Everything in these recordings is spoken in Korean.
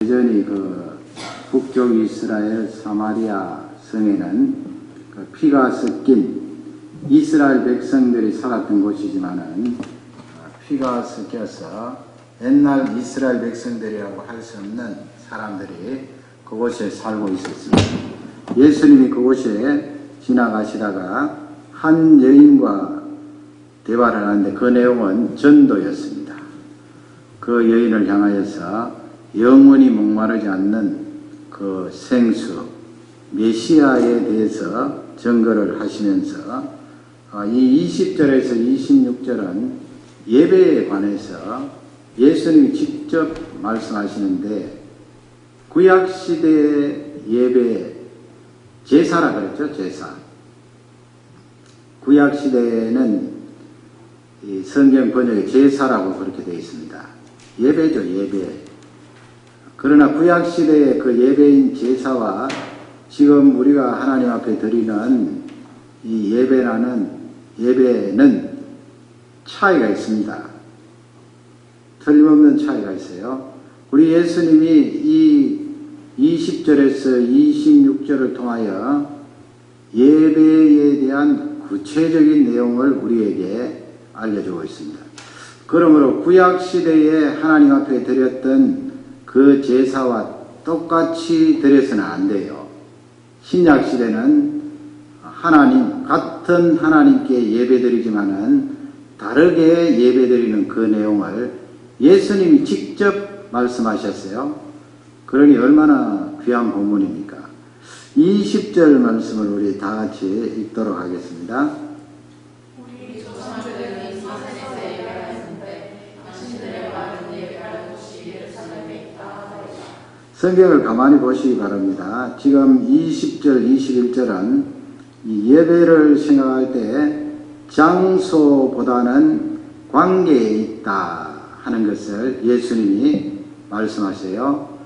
여전히 북쪽 이스라엘 사마리아 성에는 피가 섞인 이스라엘 백성들이 살았던 곳이지만은 피가 섞여서 옛날 이스라엘 백성들이라고 할 수 없는 사람들이 그곳에 살고 있었습니다. 예수님이 그곳에 지나가시다가 한 여인과 대화를 하는데 그 내용은 전도였습니다. 그 여인을 향하여서 영원히 목마르지 않는 그 생수 메시아에 대해서 증거를 하시면서 이 20절에서 26절은 예배에 관해서 예수님이 직접 말씀하시는데 구약시대의 예배 제사라 그랬죠. 제사. 구약시대에는 이 성경 번역에 제사라고 그렇게 되어 있습니다. 예배죠. 예배. 그러나 구약시대의 그 예배인 제사와 지금 우리가 하나님 앞에 드리는 이 예배는 차이가 있습니다. 틀림없는 차이가 있어요. 우리 예수님이 이 20절에서 26절을 통하여 예배에 대한 구체적인 내용을 우리에게 알려주고 있습니다. 그러므로 구약시대에 하나님 앞에 드렸던 그 제사와 똑같이 드려서는 안 돼요. 신약시대는 같은 하나님께 예배드리지만은 다르게 예배드리는 그 내용을 예수님이 직접 말씀하셨어요. 그러니 얼마나 귀한 본문입니까? 20절 말씀을 우리 다 같이 읽도록 하겠습니다. 우리 조상들은 사생에서 예배하였는데 당신들의 말은 예배하는 곳이 예루살렘에 있다. 성경을 가만히 보시기 바랍니다. 지금 20절, 21절은 이 예배를 생각할 때 장소보다는 관계에 있다 하는 것을 예수님이 말씀하세요.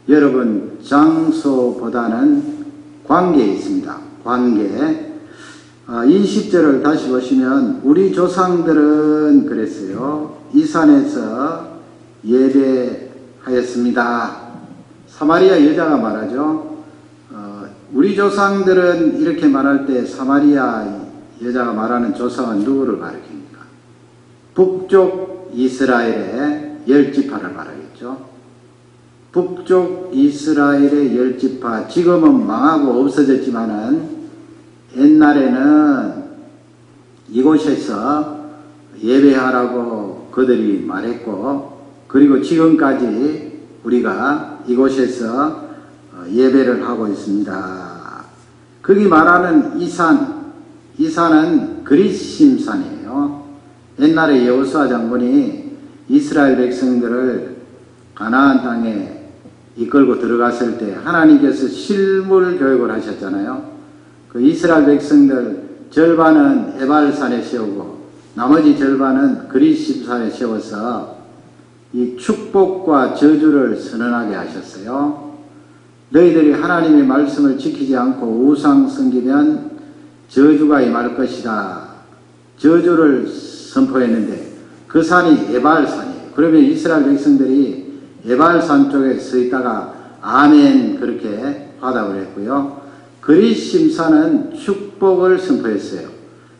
여러분, 장소보다는 관계에 있습니다. 관계. 20절을 다시 보시면 우리 조상들은 그랬어요. 이 산에서 예배하였습니다. 사마리아 여자가 말하죠. 우리 조상들은 이렇게 말할 때 사마리아 여자가 말하는 조상은 누구를 가리킵니까? 북쪽 이스라엘의 10지파를 말하겠죠. 북쪽 이스라엘의 10지파, 지금은 망하고 없어졌지만은 옛날에는 이곳에서 예배하라고 그들이 말했고, 그리고 지금까지 우리가 이곳에서 예배를 하고 있습니다. 거기 말하는 이 산은 그리심산이에요. 옛날에 여호수아 장군이 이스라엘 백성들을 가나안 땅에 이끌고 들어갔을 때 하나님께서 실물 교육을 하셨잖아요. 그 이스라엘 백성들 절반은 에발산에 세우고 나머지 절반은 그리심산에 세워서 이 축복과 저주를 선언하게 하셨어요. 너희들이 하나님의 말씀을 지키지 않고 우상 섬기면 저주가 임할 것이다. 저주를 선포했는데 그 산이 에발산이에요. 그러면 이스라엘 백성들이 에발산 쪽에 서 있다가 아멘 그렇게 화답을 했고요. 그리심산은 축복을 선포했어요.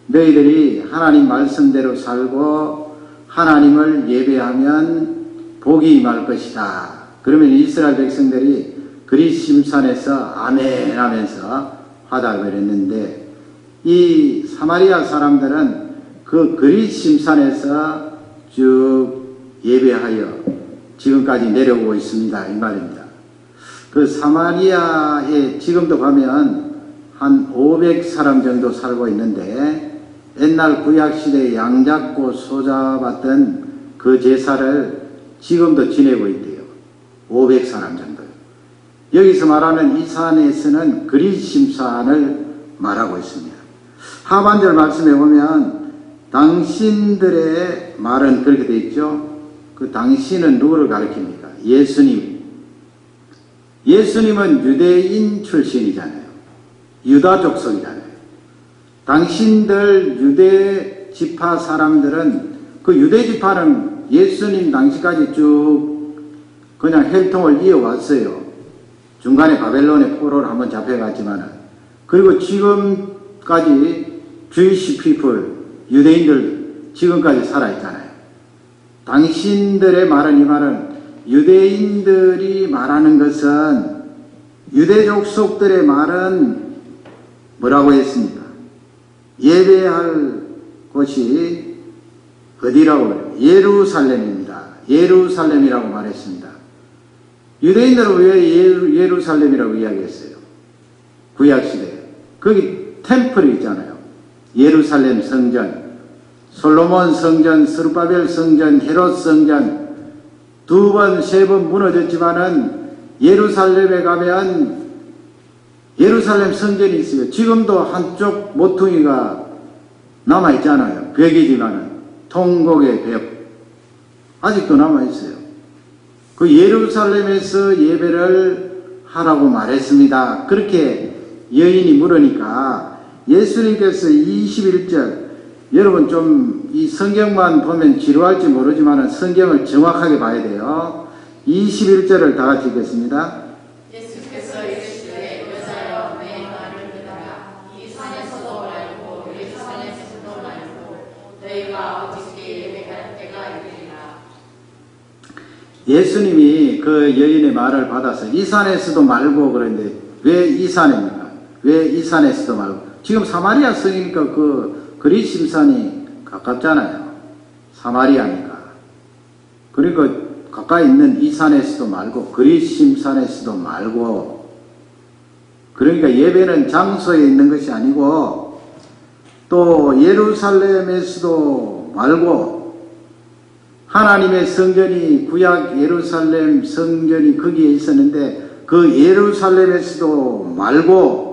너희들이 하나님 말씀대로 살고 하나님을 예배하면 복이 임할 것이다. 그러면 이스라엘 백성들이 그리심산에서 아멘 하면서 화답을 했는데 이 사마리아 사람들은 그 그리심산에서 쭉 예배하여 지금까지 내려오고 있습니다. 이 말입니다. 그 사마리아에 지금도 가면 한 500사람 정도 살고 있는데 옛날 구약시대에 양잡고 소잡았던 그 제사를 지금도 지내고 있대요. 500사람 정도요. 여기서 말하는 이 산에서는 그리심산을 말하고 있습니다. 하반절 말씀에 보면 당신들의 말은 그렇게 되어 있죠. 그 당신은 누구를 가리킵니까? 예수님. 예수님은 유대인 출신이잖아요. 유다 족속이잖아요. 당신들 유대 지파 사람들은 그 유대 지파는 예수님 당시까지 쭉 그냥 혈통을 이어왔어요. 중간에 바벨론의 포로를 한번 잡혀갔지만은. 그리고 지금까지 Jewish people, 유대인들 지금까지 살아있잖아요. 당신들의 말은, 이 말은 유대인들이 말하는 것은, 유대 족속들의 말은 뭐라고 했습니까? 예배할 곳이 어디라고 그래요? 예루살렘입니다. 예루살렘이라고 말했습니다. 유대인들은 왜 예루살렘이라고 이야기했어요? 구약시대에. 거기 템플이 있잖아요. 예루살렘 성전, 솔로몬 성전, 스룹바벨 성전, 헤롯 성전, 2번, 3번 무너졌지만은 예루살렘에 가면 예루살렘 성전이 있어요. 지금도 한쪽 모퉁이가 남아있잖아요. 벽이지만은, 통곡의 벽. 아직도 남아있어요. 그 예루살렘에서 예배를 하라고 말했습니다. 그렇게 여인이 물으니까 예수님께서 21절, 여러분 좀 이 성경만 보면 지루할지 모르지만 성경을 정확하게 봐야 돼요. 21절을 다 같이 읽겠습니다. 예수께서 이르시되 여자여 내 말을 듣으라. 이 산에서도 말고 예루살렘에서도 말고 너희가 아버지께 예배할 때가 이르리라. 예수님이 그 여인의 말을 받아서 이 산에서도 말고 그러는데 왜 이 산입니까? 왜 이 산에서도 말고? 지금 사마리아 성이니까 그 그리심산이 가깝잖아요. 사마리아니까. 그러니까 가까이 있는 이 산에서도 말고 그리심산에서도 말고, 그러니까 예배는 장소에 있는 것이 아니고 또 예루살렘에서도 말고, 하나님의 성전이 구약 예루살렘 성전이 거기에 있었는데 그 예루살렘에서도 말고.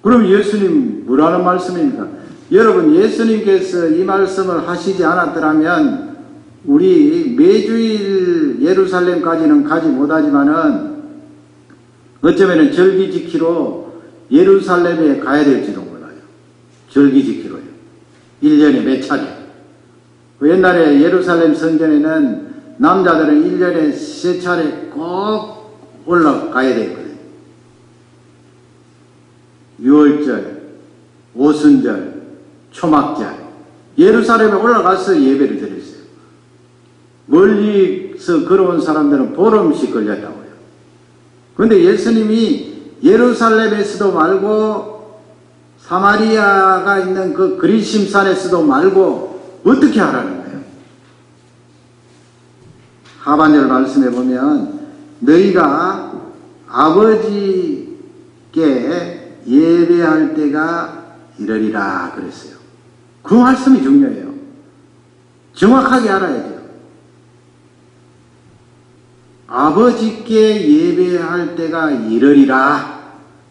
그럼 예수님 뭐라는 말씀입니까? 여러분, 예수님께서 이 말씀을 하시지 않았더라면 우리 매주일 예루살렘까지는 가지 못하지만은 어쩌면은 절기 지키러 예루살렘에 가야 될지도 몰라요. 절기 지키러요. 1년에 몇 차례. 옛날에 예루살렘 성전에는 남자들은 1년에 3차례 꼭 올라가야 되거든요. 6월절, 오순절, 초막절, 예루살렘에 올라가서 예배를 드렸어요. 멀리서 걸어온 사람들은 보름씩 걸렸다고요. 그런데 예수님이 예루살렘에서도 말고 사마리아가 있는 그 그리심산에서도 말고 어떻게 하라는 거예요? 하반절 말씀해 보면 너희가 아버지께 예배할 때가 이르리라 그랬어요. 그 말씀이 중요해요. 정확하게 알아야 돼요. 아버지께 예배할 때가 이르리라.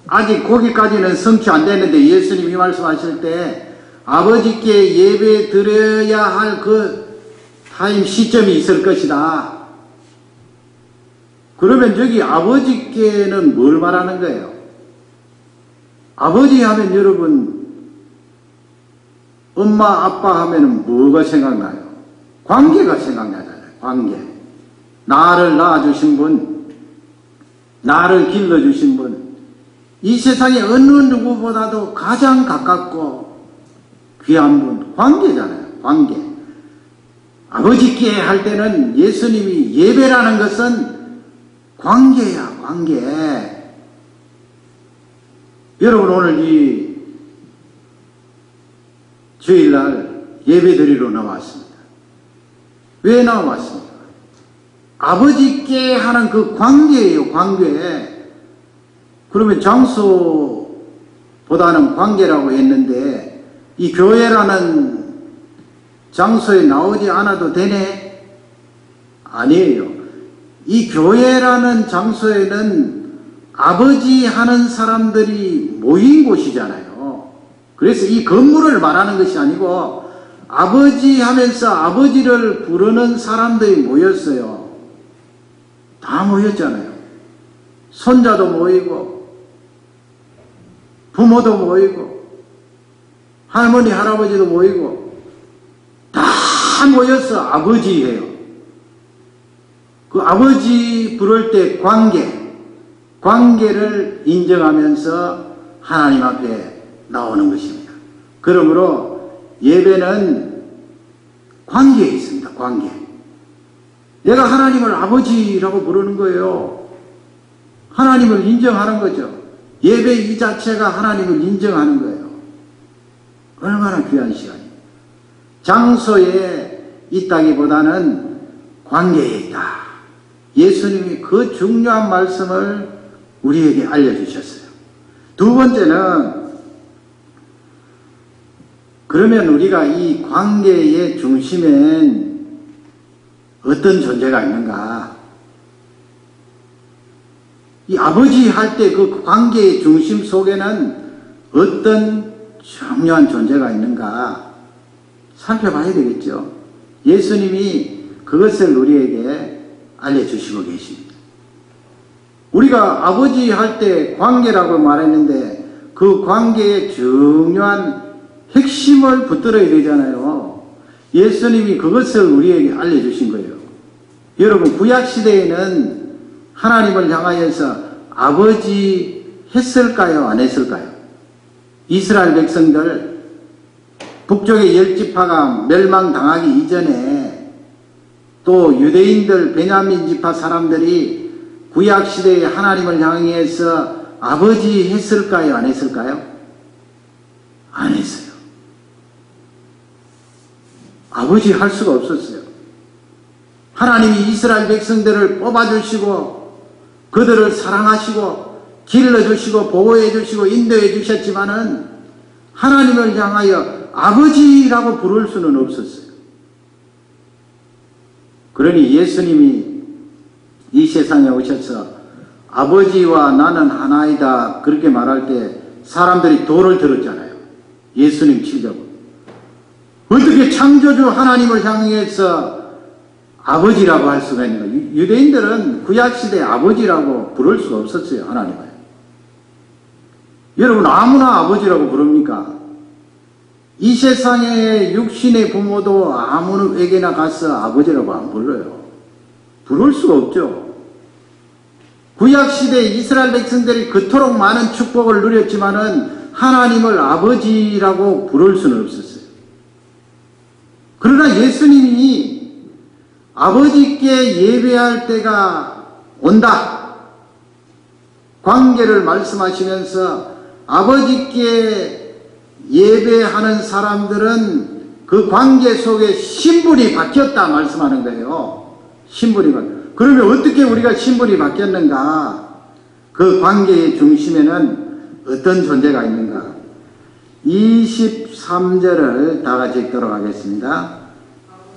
아직 거기까지는 성취 안 됐는데 예수님이 말씀하실 때 아버지께 예배 드려야 할 그 타임 시점이 있을 것이다. 그러면 저기 아버지께는 뭘 말하는 거예요? 아버지 하면 여러분, 엄마, 아빠 하면은 뭐가 생각나요? 관계가 생각나잖아요. 관계. 나를 낳아주신 분, 나를 길러주신 분, 이 세상에 어느 누구보다도 가장 가깝고 귀한 분, 관계잖아요. 관계. 아버지께 할 때는 예수님이 예배라는 것은 관계야, 관계. 여러분, 오늘 이 주일날 예배드리러 나왔습니다. 왜 나왔습니까? 아버지께 하는 그 관계예요, 관계. 그러면 장소보다는 관계라고 했는데 이 교회라는 장소에 나오지 않아도 되네? 아니에요. 이 교회라는 장소에는 아버지 하는 사람들이 모인 곳이잖아요. 그래서 이 건물을 말하는 것이 아니고 아버지 하면서 아버지를 부르는 사람들이 모였어요. 다 모였잖아요. 손자도 모이고 부모도 모이고 할머니 할아버지도 모이고 다 모여서 아버지예요. 그 그 아버지 부를 때 관계를 인정하면서 하나님 앞에 나오는 것입니다. 그러므로 예배는 관계에 있습니다. 관계. 내가 하나님을 아버지라고 부르는 거예요. 하나님을 인정하는 거죠. 예배 이 자체가 하나님을 인정하는 거예요. 얼마나 귀한 시간이에요. 장소에 있다기보다는 관계에 있다. 예수님이 그 중요한 말씀을 우리에게 알려주셨어요. 두 번째는, 그러면 우리가 이 관계의 중심엔 어떤 존재가 있는가? 이 아버지 할 때 그 관계의 중심 속에는 어떤 중요한 존재가 있는가? 살펴봐야 되겠죠. 예수님이 그것을 우리에게 알려주시고 계십니다. 우리가 아버지 할 때 관계라고 말했는데 그 관계의 중요한 핵심을 붙들어야 되잖아요. 예수님이 그것을 우리에게 알려주신 거예요. 여러분, 구약시대에는 하나님을 향하여서 아버지 했을까요? 안 했을까요? 이스라엘 백성들 북쪽의 10지파가 멸망당하기 이전에 또 유대인들 베냐민 지파 사람들이 구약시대에 하나님을 향해서 아버지 했을까요? 안 했을까요? 안 했어요. 아버지 할 수가 없었어요. 하나님이 이스라엘 백성들을 뽑아주시고 그들을 사랑하시고 길러주시고 보호해주시고 인도해주셨지만은 하나님을 향하여 아버지라고 부를 수는 없었어요. 그러니 예수님이 이 세상에 오셔서 아버지와 나는 하나이다 그렇게 말할 때 사람들이 돌을 들었잖아요. 예수님 치려고. 어떻게 창조주 하나님을 향해서 아버지라고 할 수가 있는가? 유대인들은 구약시대에 아버지라고 부를 수가 없었어요. 하나님을. 여러분, 아무나 아버지라고 부릅니까? 이 세상의 육신의 부모도 아무에게나 가서 아버지라고 안 불러요. 부를 수가 없죠. 구약시대 이스라엘 백성들이 그토록 많은 축복을 누렸지만은 하나님을 아버지라고 부를 수는 없었어요. 그러나 예수님이 아버지께 예배할 때가 온다. 관계를 말씀하시면서 아버지께 예배하는 사람들은 그 관계 속에 신분이 바뀌었다 말씀하는 거예요. 신분이 바뀌었다. 그러면 어떻게 우리가 신분이 바뀌었는가? 그 관계의 중심에는 어떤 존재가 있는가? 23절을 다 같이 읽도록 하겠습니다.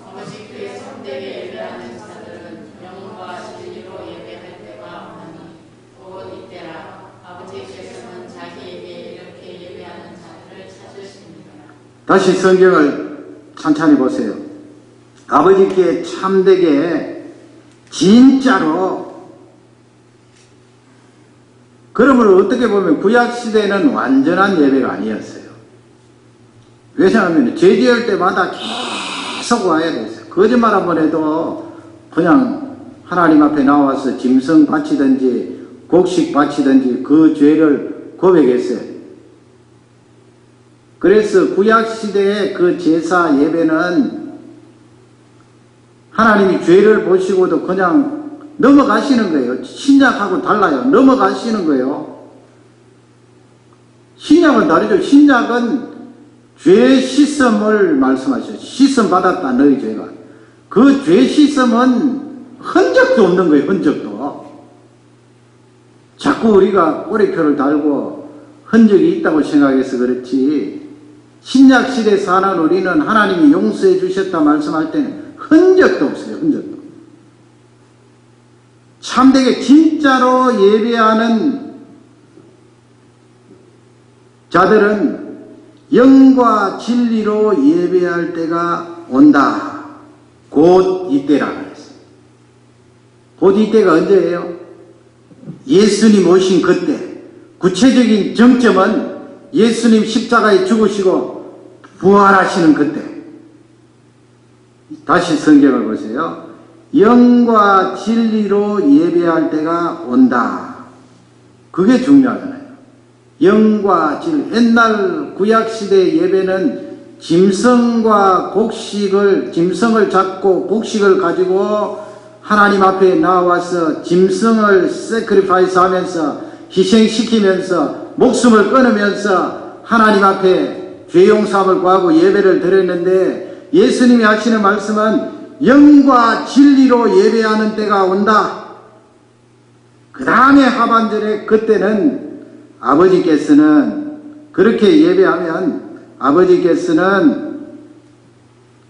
아버지께 참되게 예배하는 자들은 영과 진리로 예배할 때가 오나니 곧 이때라. 아버지께서는 자기에게 이렇게 예배하는 자들을 찾으십니다. 다시 성경을 천천히 보세요. 아버지께 참되게 진짜로. 그러므로 어떻게 보면 구약시대는 완전한 예배가 아니었어요. 왜냐하면 제지할 때마다 계속 와야 됐어요. 거짓말 한번 해도 그냥 하나님 앞에 나와서 짐승 바치든지 곡식 바치든지 그 죄를 고백했어요. 그래서 구약시대의 그 제사 예배는 하나님이 죄를 보시고도 그냥 넘어가시는 거예요. 신약하고 달라요. 넘어가시는 거예요. 신약은 다르죠. 신약은 죄 씻음을 말씀하셔요. 씻음 받았다 너희 죄가. 그 죄 씻음은 흔적도 없는 거예요. 흔적도. 자꾸 우리가 꼬리표를 달고 흔적이 있다고 생각해서 그렇지, 신약 시대 사는 우리는 하나님이 용서해 주셨다 말씀할 때는 흔적도 없어요. 흔적도. 참되게 진짜로 예배하는 자들은 영과 진리로 예배할 때가 온다. 곧 이때라 그랬어요. 곧 이때가 언제예요? 예수님 오신 그때. 구체적인 정점은 예수님 십자가에 죽으시고 부활하시는 그때. 다시 성경을 보세요. 영과 진리로 예배할 때가 온다. 그게 중요하잖아요. 영과 진리. 옛날 구약시대 예배는 짐승과 짐승을 잡고 곡식을 가지고 하나님 앞에 나와서 짐승을 세크리파이스 하면서 희생시키면서 목숨을 끊으면서 하나님 앞에 죄용사함을 구하고 예배를 드렸는데, 예수님이 하시는 말씀은 영과 진리로 예배하는 때가 온다. 그 다음에 하반절에 그때는 아버지께서는 그렇게 예배하면 아버지께서는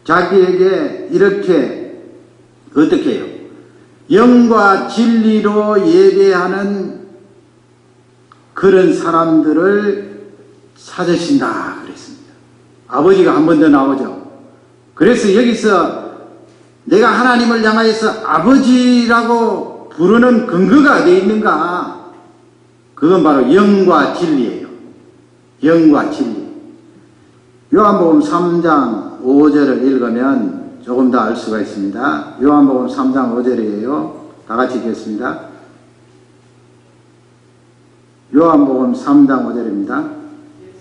자기에게 이렇게 어떻게 해요? 영과 진리로 예배하는 그런 사람들을 찾으신다 그랬습니다. 아버지가 한 번 더 나오죠. 그래서 여기서 내가 하나님을 향하여서 아버지라고 부르는 근거가 어디 있는가? 그건 바로 영과 진리예요. 영과 진리. 요한복음 3장 5절을 읽으면 조금 더 알 수가 있습니다. 요한복음 3장 5절이에요. 다 같이 읽겠습니다. 요한복음 3장 5절입니다.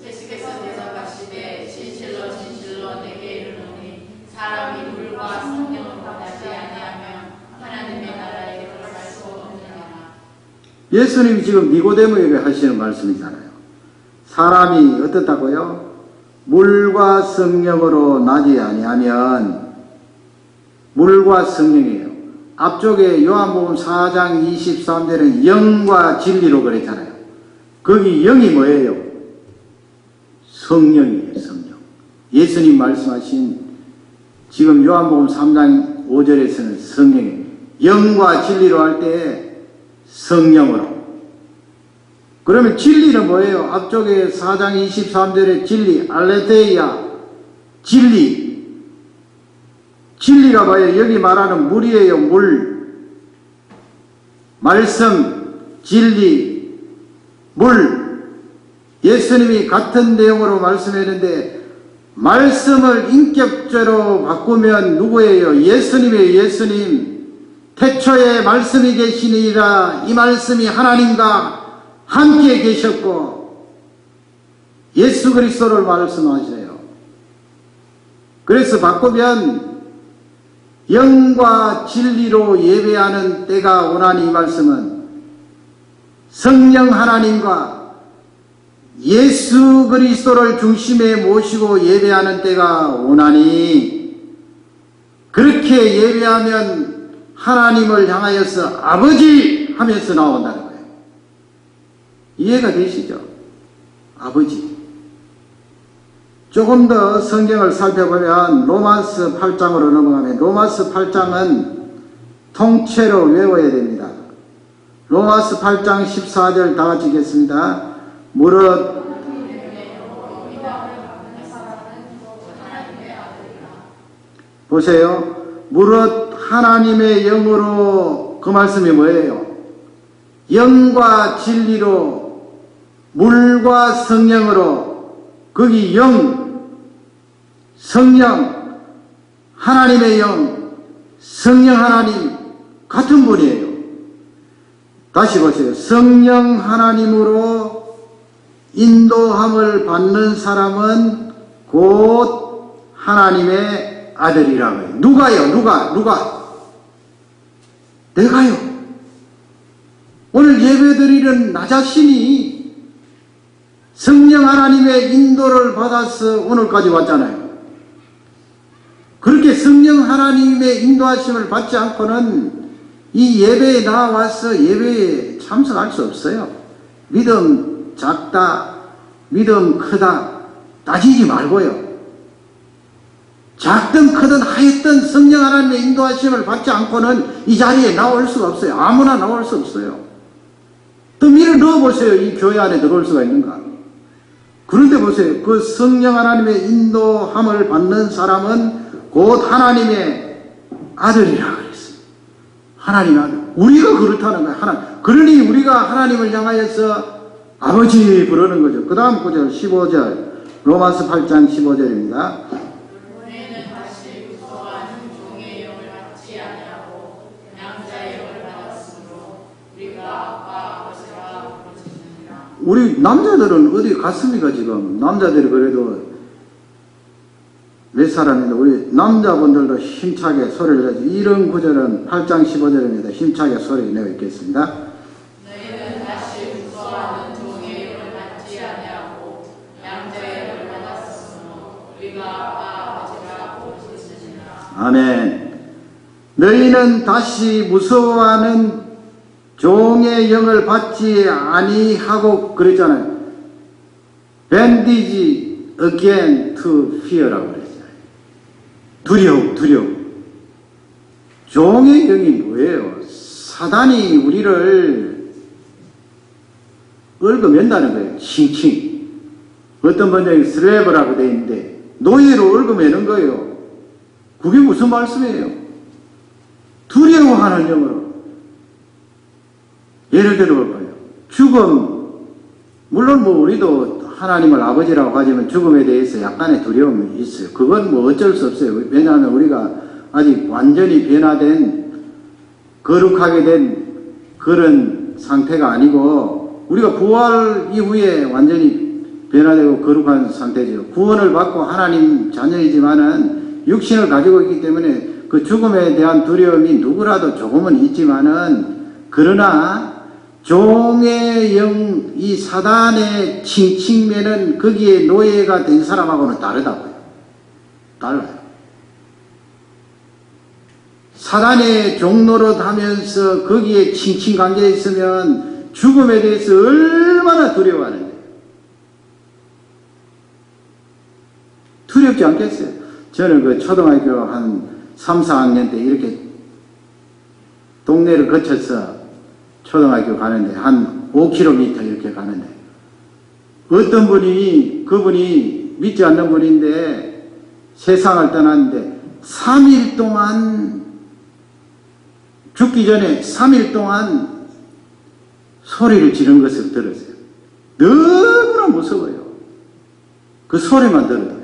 예수께서 대답하시되 진실로 진실로 내게 이르노니 사람이 물과 성령을 받지 아니하면 하나님의 나라에 들어갈 수 없느니라. 예수님이 지금 니고데모에게 하시는 말씀이잖아요. 사람이 어떻다고요? 물과 성령으로 나지 아니하면, 물과 성령이에요. 앞쪽에 요한복음 4장 23절은 영과 진리로 그랬잖아요. 거기 영이 뭐예요? 성령이에요. 성령. 예수님 말씀하신 지금 요한복음 3장 5절에서는 성령이에요. 영과 진리로 할 때 성령으로. 그러면 진리는 뭐예요? 앞쪽에 4장 23절에 진리, 알레테이아, 진리. 진리가 뭐예요? 여기 말하는 물이에요. 물. 말씀, 진리, 물. 예수님이 같은 내용으로 말씀했는데 말씀을 인격적으로 바꾸면 누구예요? 예수님이에요. 예수님. 태초에 말씀이 계시니라. 이 말씀이 하나님과 함께 계셨고 예수 그리스도를 말씀하셔요. 그래서 바꾸면 영과 진리로 예배하는 때가 오나니, 이 말씀은 성령 하나님과 예수 그리스도를 중심에 모시고 예배하는 때가 오나니, 그렇게 예배하면 하나님을 향하여서 아버지 하면서 나온다는 거예요. 이해가 되시죠? 아버지. 조금 더 성경을 살펴보면 로마서 8장으로 넘어가면, 로마서 8장은 통째로 외워야 됩니다. 로마서 8장 14절 다 같이 읽겠습니다. 무릇 보세요. 무릇 하나님의 영으로, 그 말씀이 뭐예요? 영과 진리로, 물과 성령으로, 거기 영, 성령, 하나님의 영, 성령 하나님 같은 분이에요. 다시 보세요. 성령 하나님으로 인도함을 받는 사람은 곧 하나님의 아들이라고 해요. 누가요? 누가? 내가요. 오늘 예배드리는 나 자신이 성령 하나님의 인도를 받아서 오늘까지 왔잖아요. 그렇게 성령 하나님의 인도하심을 받지 않고는 이 예배에 나와서 예배에 참석할 수 없어요. 믿음 작다, 믿음 크다 따지지 말고요. 작든 크든 하였든 성령 하나님의 인도하심을 받지 않고는 이 자리에 나올 수가 없어요. 아무나 나올 수 없어요. 또 미를 넣어보세요. 이 교회 안에 들어올 수가 있는가? 그런데 보세요. 그 성령 하나님의 인도함을 받는 사람은 곧 하나님의 아들이라 그랬어요. 하나님의 아들. 우리가 그렇다는 거예요. 그러니 우리가 하나님을 향하여서 아버지 부르는 거죠. 그 다음 구절 15절, 로마서 8장 15절입니다. 너희는 다시 무서워하는 종의 영을 받지 아니하고 우리 남자들은 어디 갔습니까, 지금? 남자들이 그래도 몇 사람인데, 우리 남자분들도 힘차게 소리를 내죠. 이런 구절은 8장 15절입니다. 힘차게 소리를 내고 있겠습니다. 너희는 다시 무서워하는 종의 영을 받지 아니하고 양자의 영을 받았으므로 우리가 아빠 아버지라 부르짖으시니라. 아멘. 너희는 다시 무서워하는 종의 영을 받지 아니하고 그랬잖아요. bandage again to fear라고 그랬잖아요. 두려움. 종의 영이 뭐예요? 사단이 우리를 얽어맨다는 거예요. 칭칭. 어떤 번역에 슬래브라고 되어 있는데 노예로 얽어매는 거예요. 그게 무슨 말씀이에요? 두려워하는 영으로. 예를 들어 볼까요? 죽음, 물론 뭐 우리도 하나님을 아버지라고 하지만 죽음에 대해서 약간의 두려움이 있어요. 그건 뭐 어쩔 수 없어요. 왜냐하면 우리가 아직 완전히 변화된, 거룩하게 된 그런 상태가 아니고, 우리가 부활 이후에 완전히 변화되고 거룩한 상태죠. 구원을 받고 하나님 자녀이지만은 육신을 가지고 있기 때문에 그 죽음에 대한 두려움이 누구라도 조금은 있지만은, 그러나 종의 영, 이 사단의 칭칭매는 거기에 노예가 된 사람하고는 다르다고요. 달라요. 사단의 종노릇 하면서 거기에 칭칭 감겨 있으면 죽음에 대해서 얼마나 두려워하는데. 두렵지 않겠어요? 저는 그 초등학교 한 3, 4학년 때 이렇게 동네를 거쳐서 초등학교 가는데 한 5km 이렇게 가는데 어떤 분이, 그분이 믿지 않는 분인데 세상을 떠났는데 3일 동안, 죽기 전에 3일 동안 소리를 지른 것을 들었어요. 너무나 무서워요. 그 소리만 들어도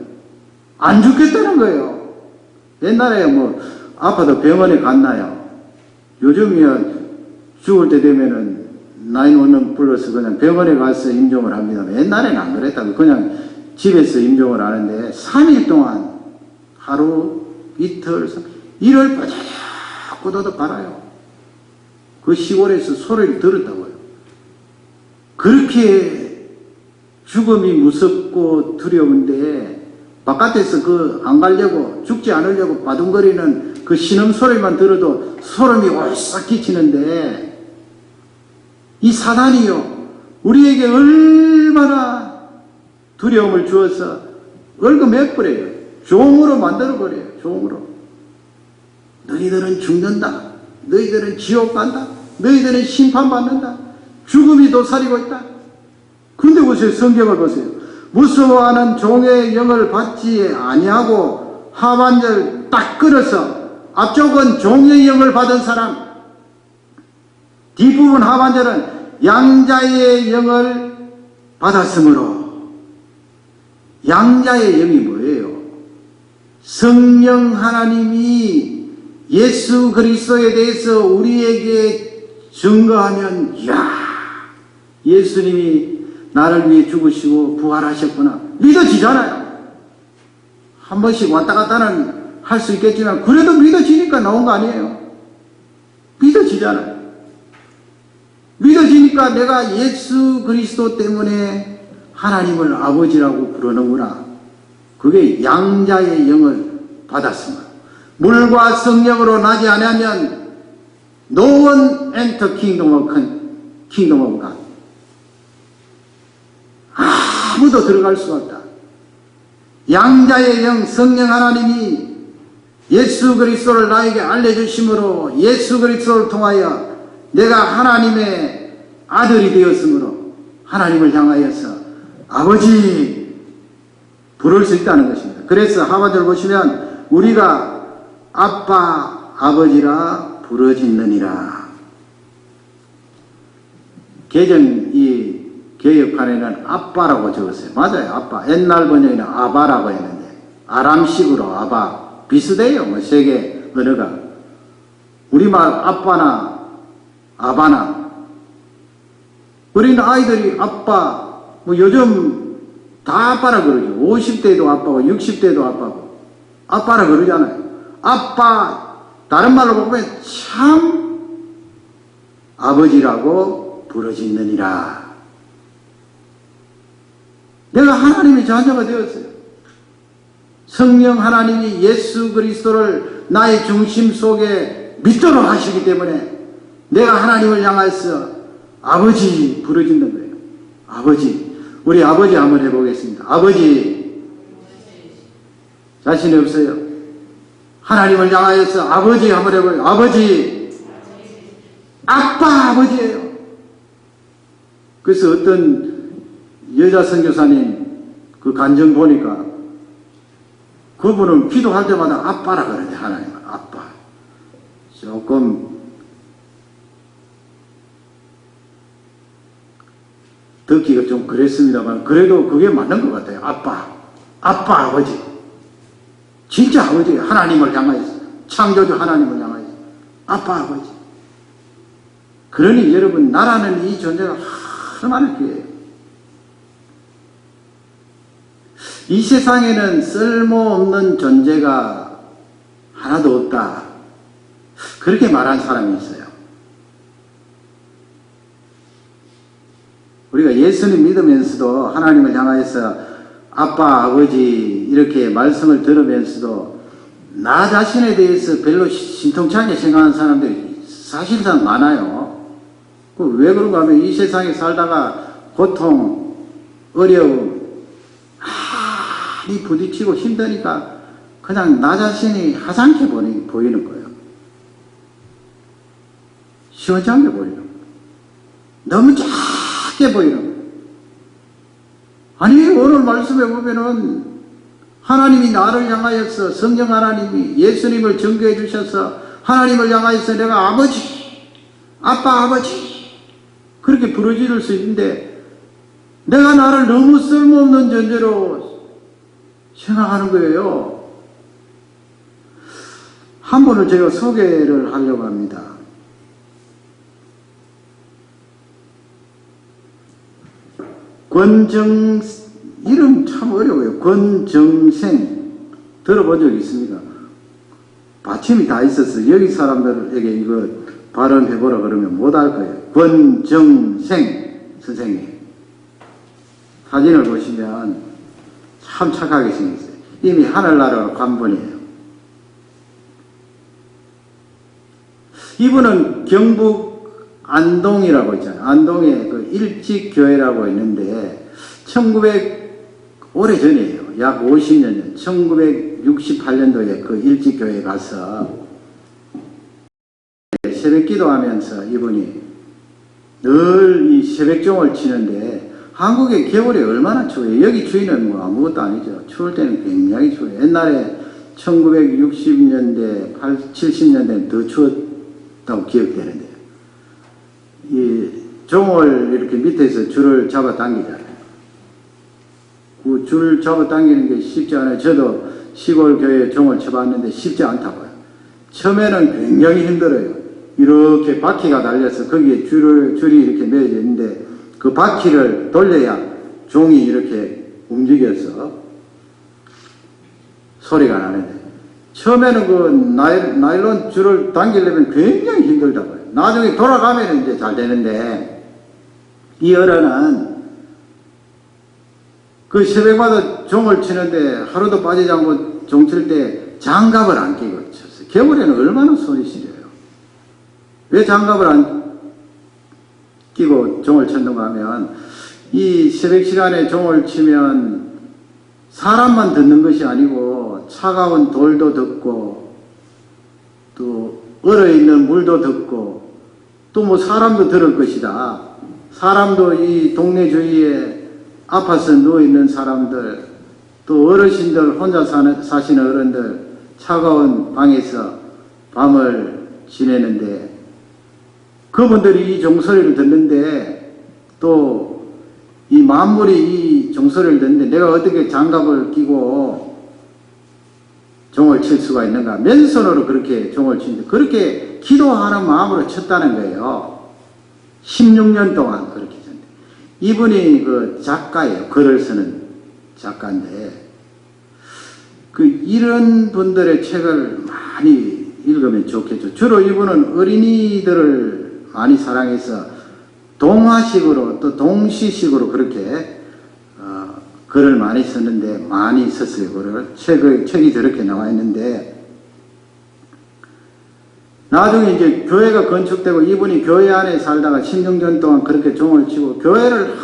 안 죽겠다는 거예요. 옛날에 뭐 아파도 병원에 갔나요? 요즘이야 죽을 때 되면은 911 불러서 그냥 병원에 가서 임종을 합니다. 옛날에는 안 그랬다고. 그냥 집에서 임종을 하는데 3일 동안 하루, 이틀, 1월 빠져야 꼬다닥 갈아요. 그 시골에서 소리를 들었다고요. 그렇게 죽음이 무섭고 두려운데 바깥에서 그 안 가려고, 죽지 않으려고 바둥거리는 그 신음소리만 들어도 소름이 올싹 끼치는데, 이 사단이요, 우리에게 얼마나 두려움을 주어서 얽어매버려요. 종으로 만들어버려요. 종으로. 너희들은 죽는다. 너희들은 지옥 간다. 너희들은 심판받는다. 죽음이 도사리고 있다. 그런데 보세요. 성경을 보세요. 무서워하는 종의 영을 받지 아니하고, 하반절 딱 끌어서 앞쪽은 종의 영을 받은 사람, 뒷부분 하반절은 양자의 영을 받았으므로. 양자의 영이 뭐예요? 성령 하나님이 예수 그리스도에 대해서 우리에게 증거하면, 이야, 예수님이 나를 위해 죽으시고 부활하셨구나. 믿어지잖아요. 한 번씩 왔다 갔다는 할 수 있겠지만, 그래도 믿어지니까 나온 거 아니에요. 믿어지잖아요. 믿어지니까 내가 예수 그리스도 때문에 하나님을 아버지라고 부르는구나. 그게 양자의 영을 받았습니다. 물과 성령으로 나지 않으면 no one enter kingdom of God. 아무도 들어갈 수가 없다. 양자의 영, 성령 하나님이 예수 그리스도를 나에게 알려주심으로, 예수 그리스도를 통하여 내가 하나님의 아들이 되었으므로 하나님을 향하여서 아버지 부를 수 있다는 것입니다. 그래서 하반절 보시면 우리가 아빠 아버지라 부르짖느니라. 이 개혁판에는 아빠라고 적었어요. 맞아요. 아빠. 옛날 번역에는 아바라고 했는데, 아람식으로 아바. 비슷해요. 뭐 세계 언어가. 우리말 아빠나 아바나 우리는 아이들이 아빠, 뭐 요즘 다 아빠라 그러죠. 50대도 아빠고 60대도 아빠고 아빠라 그러잖아요. 아빠, 다른 말로 보면 참 아버지라고 부르짖느니라. 내가 하나님의 자녀가 되었어요. 성령 하나님이 예수 그리스도를 나의 중심 속에 믿도록 하시기 때문에 내가 하나님을 향해서 아버지 부르짖는 거예요. 아버지. 우리 아버지 한번 해보겠습니다. 아버지. 자신이 없어요. 하나님을 향하여서 아버지 한번 해보세요. 아버지. 아빠 아버지예요. 그래서 어떤 여자 선교사님 그 간증 보니까 그분은 기도할 때마다 아빠라 그러는데 하나님은 아빠. 조금 듣기가 좀 그랬습니다만 그래도 그게 맞는 것 같아요. 아빠. 아빠 아버지. 진짜 아버지. 하나님을 향하여서. 창조주 하나님을 향하여서. 아빠 아버지. 그러니 여러분 나라는 이 존재가 얼마나 귀해요. 이 세상에는 쓸모없는 존재가 하나도 없다. 그렇게 말한 사람이 있어요. 우리가 예수님 믿으면서도 하나님을 향하여서 아빠, 아버지 이렇게 말씀을 들으면서도 나 자신에 대해서 별로 신통치하게 생각하는 사람들이 사실상 많아요. 왜 그런가 하면 이 세상에 살다가 고통, 어려움 많이 부딪히고 힘드니까 그냥 나 자신이 하찮게 보이는 거예요. 시원찮게 보이는 거예요. 너무 작게 보이는 거예요. 아니 오늘 말씀에 보면은 하나님이 나를 향하여서 성령 하나님이 예수님을 증거해 주셔서 하나님을 향하여서 내가 아버지, 아빠 아버지 그렇게 부르짖을 수 있는데 내가 나를 너무 쓸모없는 존재로 생각하는 거예요. 한 분을 제가 소개를 하려고 합니다. 이름 참 어려워요. 권정생 들어본 적 있습니까? 받침이 다 있어서 여기 사람들에게 이거 발언해보라 그러면 못할 거예요. 권정생 선생님 사진을 보시면 참 착하게 생겼어요. 이미 하늘나라로 간 분이에요. 이분은 경북 안동이라고 있잖아요. 안동에 그 일직교회라고 있는데 오래전이에요. 약 50년 전 1968년도에 그 일직교회에 가서 새벽 기도하면서 이분이 늘 이 새벽종을 치는데 한국의 겨울이 얼마나 추워요. 여기 추위는 뭐 아무것도 아니죠. 추울 때는 굉장히 추워요. 옛날에 1960년대, 70년대는 더 추웠다고 기억되는데요. 이 종을 이렇게 밑에서 줄을 잡아 당기잖아요. 그 줄 잡아 당기는 게 쉽지 않아요. 저도 시골 교회에 종을 쳐봤는데 쉽지 않다고요. 처음에는 굉장히 힘들어요. 이렇게 바퀴가 달려서 거기에 줄이 이렇게 매여져 있는데 그 바퀴를 돌려야 종이 이렇게 움직여서 소리가 나는데 처음에는 그 나일론 줄을 당기려면 굉장히 힘들다고요. 나중에 돌아가면 이제 잘 되는데 이 어른은 그 새벽마다 종을 치는데 하루도 빠지지 않고 종 칠 때 장갑을 안 끼고 쳤어요. 겨울에는 얼마나 손이 시려요. 왜 장갑을 안 끼고 종을 쳤는가 하면 이 새벽 시간에 종을 치면 사람만 듣는 것이 아니고 차가운 돌도 듣고 또 얼어있는 물도 듣고 또 뭐 사람도 들을 것이다. 사람도 이 동네 주위에 아파서 누워있는 사람들 또 어르신들 혼자 사시는 어른들 차가운 방에서 밤을 지내는데 그분들이 이 종소리를 듣는데 또 이 만물이 이 종소리를 듣는데 내가 어떻게 장갑을 끼고 종을 칠 수가 있는가. 맨손으로 그렇게 종을 치는데 그렇게 기도하는 마음으로 쳤다는 거예요. 16년 동안 그렇게 쳤는데 이분이 그 작가예요. 글을 쓰는 작가인데, 이런 분들의 책을 많이 읽으면 좋겠죠. 주로 이분은 어린이들을 많이 사랑해서 동화식으로 또 동시식으로 그렇게 글을 많이 썼는데, 많이 썼어요. 글을. 책이 저렇게 나와 있는데, 나중에 이제 교회가 건축되고 이분이 교회 안에 살다가 16년 동안 그렇게 종을 치고 교회를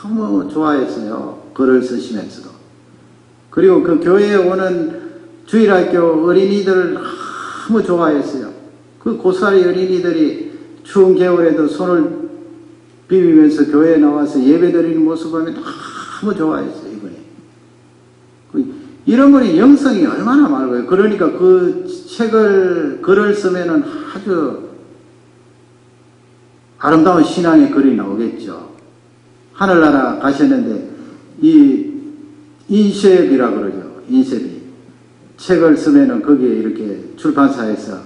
너무 좋아했어요. 글을 쓰시면서도. 그리고 그 교회에 오는 주일학교 어린이들을 너무 좋아했어요. 그 고사리 어린이들이 추운 겨울에도 손을 비비면서 교회에 나와서 예배 드리는 모습 보면 너무 좋아했어요, 이분이. 이런 분이 영성이 얼마나 맑아요. 그러니까 글을 쓰면은 아주 아름다운 신앙의 글이 나오겠죠. 하늘나라 가셨는데, 인쇄비라 그러죠. 인쇄비. 책을 쓰면은 거기에 이렇게 출판사에서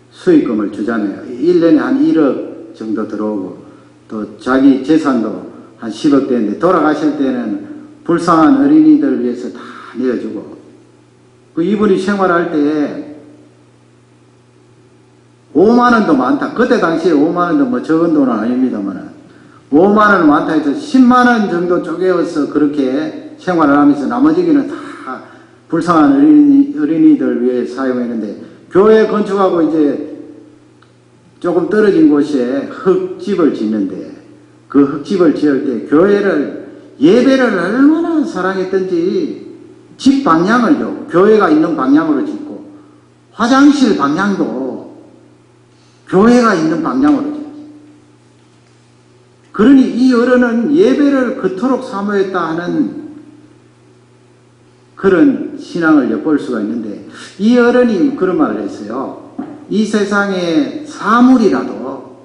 수익금을 주잖아요. 1년에 한 1억 정도 들어오고, 또 자기 재산도 한 10억 되는데, 돌아가실 때는 불쌍한 어린이들을 위해서 다 내어주고, 이분이 생활할 때 5만원도 많다. 그때 당시에 5만원도 뭐 적은 돈은 아닙니다만 5만원 많다 해서 10만원 정도 쪼개어서 그렇게 생활을 하면서 나머지는 다 불쌍한 어린이들 위해 사용했는데, 교회 건축하고 이제 조금 떨어진 곳에 흙집을 짓는데, 그 흙집을 지을 때 예배를 얼마나 사랑했던지 집 방향을요, 교회가 있는 방향으로 짓고, 화장실 방향도 교회가 있는 방향으로 짓고. 그러니 이 어른은 예배를 그토록 사모했다 하는 그런 신앙을 엿볼 수가 있는데, 이 어른이 그런 말을 했어요. 이 세상에 사물이라도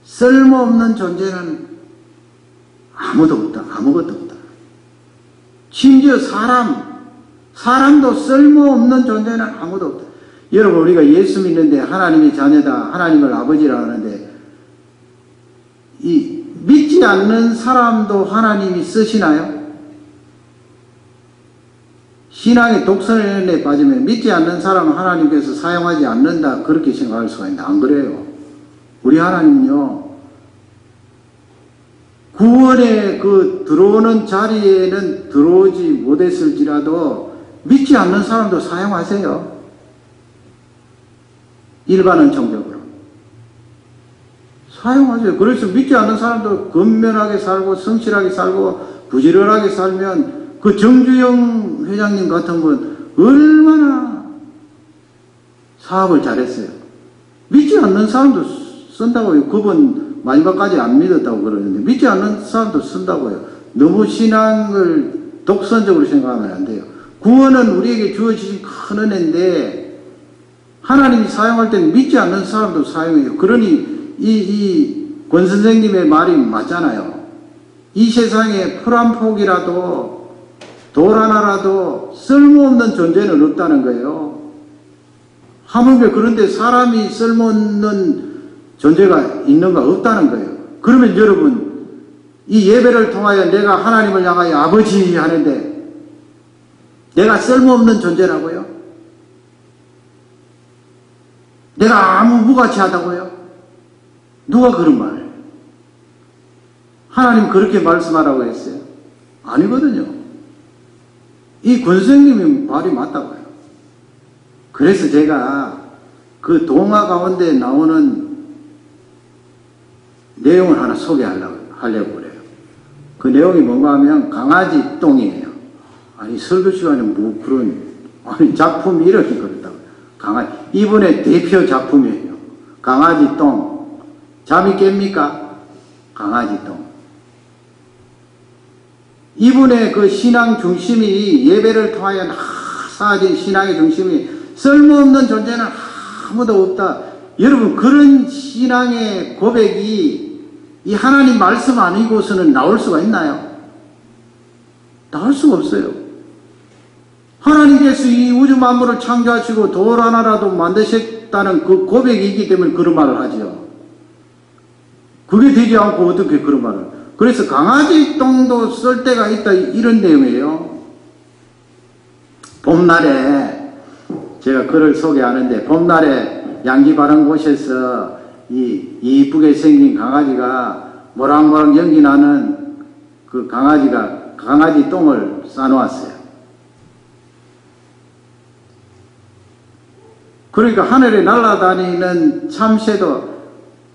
쓸모없는 존재는 아무것도 없다. 심지어 사람도 쓸모없는 존재는 아무도 없다. 여러분, 우리가 예수 믿는데 하나님의 자녀다, 하나님을 아버지라 하는데, 이 믿지 않는 사람도 하나님이 쓰시나요? 신앙의 독선에 빠지면 믿지 않는 사람은 하나님께서 사용하지 않는다, 그렇게 생각할 수가 있는데, 안 그래요. 우리 하나님은요, 구원에 들어오는 자리에는 들어오지 못했을지라도 믿지 않는 사람도 사용하세요. 일반은 정적으로 사용하세요. 그래서 믿지 않는 사람도 건면하게 살고 성실하게 살고 부지런하게 살면, 그 정주영 회장님 같은 분 얼마나 사업을 잘했어요. 믿지 않는 사람도 쓴다고요. 그분 마지막까지 안 믿었다고 그러는데, 믿지 않는 사람도 쓴다고요. 너무 신앙을 독선적으로 생각하면 안 돼요. 구원은 우리에게 주어지신 큰 은혜인데, 하나님이 사용할 때는 믿지 않는 사람도 사용해요. 그러니 이 권 선생님의 말이 맞잖아요. 이 세상에 풀 한 폭이라도, 돌 하나라도 쓸모없는 존재는 없다는 거예요. 하물며 그런데 사람이 쓸모없는 존재가 있는가? 없다는 거예요. 그러면 여러분, 이 예배를 통하여 내가 하나님을 향하여 아버지 하는데 내가 쓸모없는 존재라고요? 내가 아무 무가치하다고요? 누가 그런 말? 하나님 그렇게 말씀하라고 했어요? 아니거든요. 이 권선생님이 말이 맞다고요. 그래서 제가 그 동화 가운데 나오는 내용을 하나 소개하려고 그래요. 그 내용이 뭔가 하면 강아지 똥이에요. 아니, 설교 시간에 뭐 작품이 이렇게 그렇다고요. 이분의 대표 작품이에요. 강아지 똥. 잠이 깹니까? 강아지 똥. 이분의 그 신앙 중심이, 예배를 통하여 쌓아진 신앙의 중심이 쓸모없는 존재는 아무도 없다. 여러분, 그런 신앙의 고백이 이 하나님 말씀 아니고서는 나올 수가 있나요? 나올 수가 없어요. 하나님께서 이 우주 만물을 창조하시고 돌 하나라도 만드셨다는 그 고백이 있기 때문에 그런 말을 하죠. 그게 되지 않고 어떻게 그런 말을. 그래서 강아지 똥도 쓸 때가 있다, 이런 내용이에요. 봄날에 제가 글을 소개하는데, 봄날에 양기 바른 곳에서 이쁘게 생긴 강아지가 모락모락 연기 나는 그 강아지가 강아지 똥을 싸놓았어요. 그러니까 하늘에 날아다니는 참새도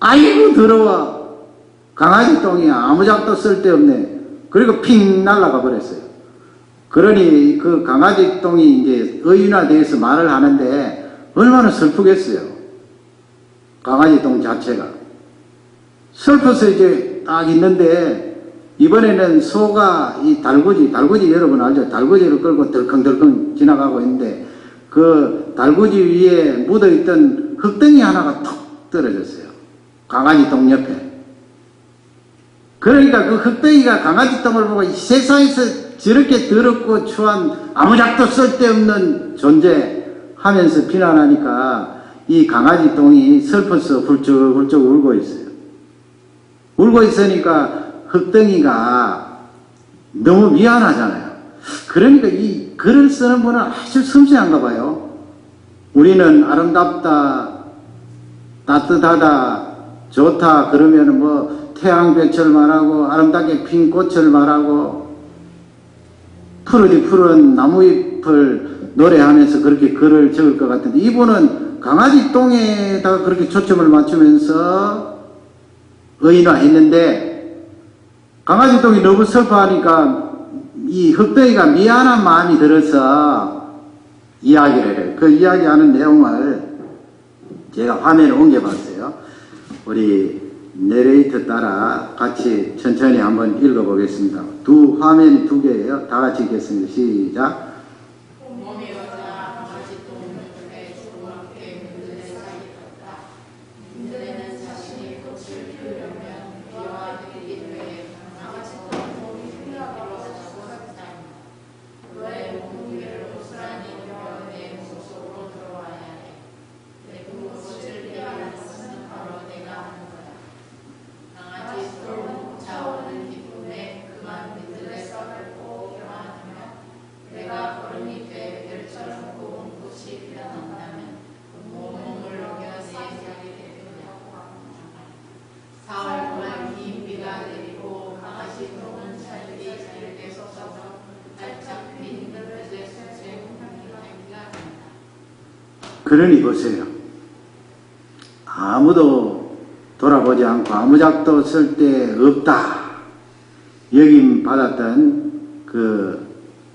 아이고 더러워, 강아지 똥이야, 아무작도 쓸데없네, 그리고 핑 날아가 버렸어요. 그러니 그 강아지 똥이 이제 의인화되어서 말을 하는데 얼마나 슬프겠어요. 강아지 똥 자체가 슬퍼서 이제 딱 있는데, 이번에는 소가 이 달구지 여러분 알죠? 달구지를 끌고 덜컹덜컹 지나가고 있는데, 그 달구지 위에 묻어있던 흙덩이 하나가 턱 떨어졌어요. 강아지 똥 옆에. 그러니까 그 흙덩이가 강아지 똥을 보고 이 세상에서 저렇게 더럽고 추한 아무작도 쓸데없는 존재 하면서 비난하니까 이 강아지 똥이 슬퍼서 훌쩍훌쩍 울고 있어요. 울고 있으니까 흙덩이가 너무 미안하잖아요. 그러니까 이 글을 쓰는 분은 아주 섬세한가 봐요. 우리는 아름답다, 따뜻하다, 좋다 그러면은 뭐 태양볕을 말하고 아름답게 핀 꽃을 말하고 푸르디 푸른 나무잎을 노래하면서 그렇게 글을 적을 것 같은데, 이분은 강아지 똥에다가 그렇게 초점을 맞추면서 의인화했는데, 강아지 똥이 너무 슬퍼하니까 이 흙덩이가 미안한 마음이 들어서 이야기를 해요. 그 이야기하는 내용을 제가 화면에 옮겨봤어요. 우리 내레이터 따라 같이 천천히 한번 읽어보겠습니다. 화면이 두 개예요. 다 같이 읽겠습니다. 시작. 몸이 여자 강아지 똥물에 주먹게 민들레 사이 같다. 민들레는 자신이 꽃을 피우려면 비와 내리기 위해 강아지 똥물이 흘러들어가고 싶다. 너의 몸무게를 고스란히 느껴 내 몸속으로 들어와야 해. 내 꽃을 피하는 것은 바로 내가 하는 거야. 강아지 똥 차오르는 기쁨에 그만 민들레 썩을 꼭 일어나면, 내가 걸음잎에 별처럼 고운 꽃이 피어난다면 몸을 녹여 내 자리에 되느냐고. 4월 동안 긴 비가 내리고 강아지 똥은 잘게 쏟아져 활짝 핀 민들레 숲에 향기가 난다. 그러니 보세요. 아무도 돌아보지 않고 아무작도 쓸데없다 여김 받았던 그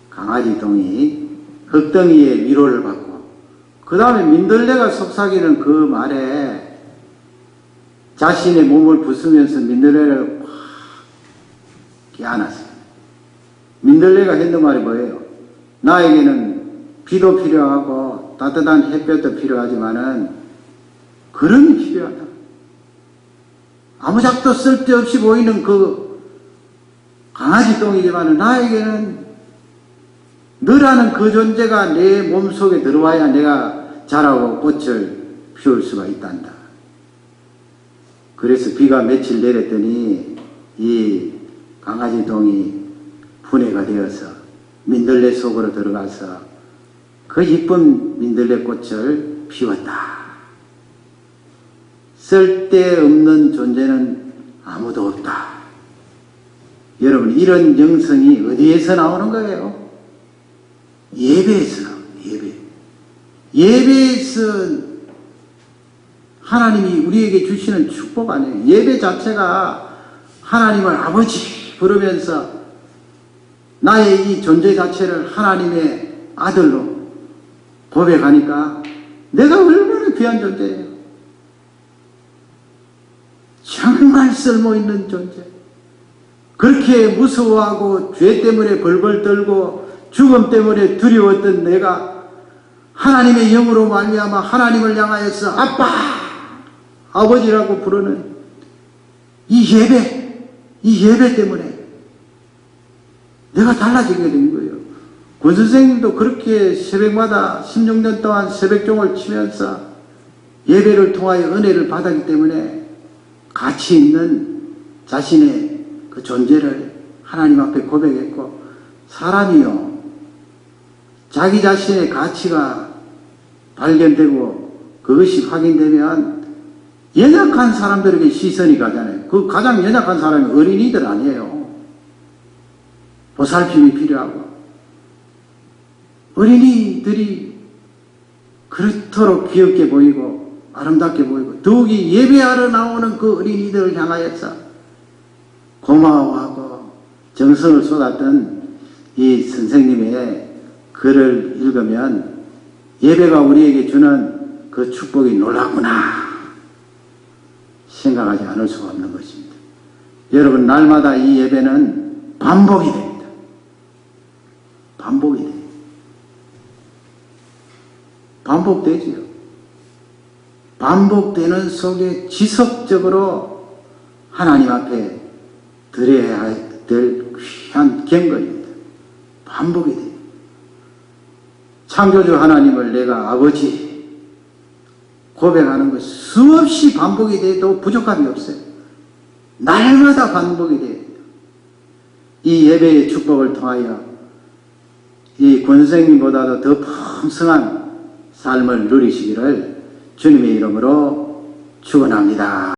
강아지 똥이 흙덩이의 위로를 받고, 그 다음에 민들레가 속삭이는 그 말에 자신의 몸을 부수면서 민들레를 확 껴안았어요. 민들레가 했는 말이 뭐예요? 나에게는 비도 필요하고 따뜻한 햇볕도 필요하지만은 구름이 필요하다. 아무작도 쓸데없이 보이는 그 강아지 똥이지만은 나에게는 너라는 그 존재가 내 몸속에 들어와야 내가 자라고 꽃을 피울 수가 있단다. 그래서 비가 며칠 내렸더니 이 강아지 똥이 분해가 되어서 민들레 속으로 들어가서 그 이쁜 민들레 꽃을 피웠다. 쓸데없는 존재는 아무도 없다. 여러분, 이런 영성이 어디에서 나오는 거예요? 예배에서 나옵니다. 예배에서 하나님이 우리에게 주시는 축복 아니에요. 예배 자체가 하나님을 아버지 부르면서 나의 이 존재 자체를 하나님의 아들로 고백하니까 내가 얼마나 귀한 존재예요. 정말 쓸모있는 존재. 그렇게 무서워하고 죄 때문에 벌벌 떨고 죽음 때문에 두려웠던 내가 하나님의 영으로 말미암아 하나님을 향하여서 아빠, 아버지라고 부르는 이 예배 때문에 내가 달라지게 된 거예요. 권선생님도 그렇게 새벽마다 16년 동안 새벽종을 치면서 예배를 통하여 은혜를 받았기 때문에 가치 있는 자신의 그 존재를 하나님 앞에 고백했고, 사람이요, 자기 자신의 가치가 발견되고 그것이 확인되면 연약한 사람들에게 시선이 가잖아요. 그 가장 연약한 사람이 어린이들 아니에요. 보살핌이 필요하고, 어린이들이 그렇도록 귀엽게 보이고 아름답게 보이고, 더욱이 예배하러 나오는 그 어린이들을 향하여서 고마워하고 정성을 쏟았던 이 선생님의 글을 읽으면 예배가 우리에게 주는 그 축복이 놀랍구나 생각하지 않을 수가 없는 것입니다. 여러분, 날마다 이 예배는 반복이 됩니다. 반복이 돼요. 반복되지요. 반복되는 속에 지속적으로 하나님 앞에 드려야 될 귀한 경건입니다. 반복이 돼요. 창조주 하나님을 내가 아버지 고백하는 것 수없이 반복이 돼도 부족함이 없어요. 날마다 반복이 돼요. 이 예배의 축복을 통하여 이 권생님보다도 더 풍성한 삶을 누리시기를 주님의 이름으로 축원합니다.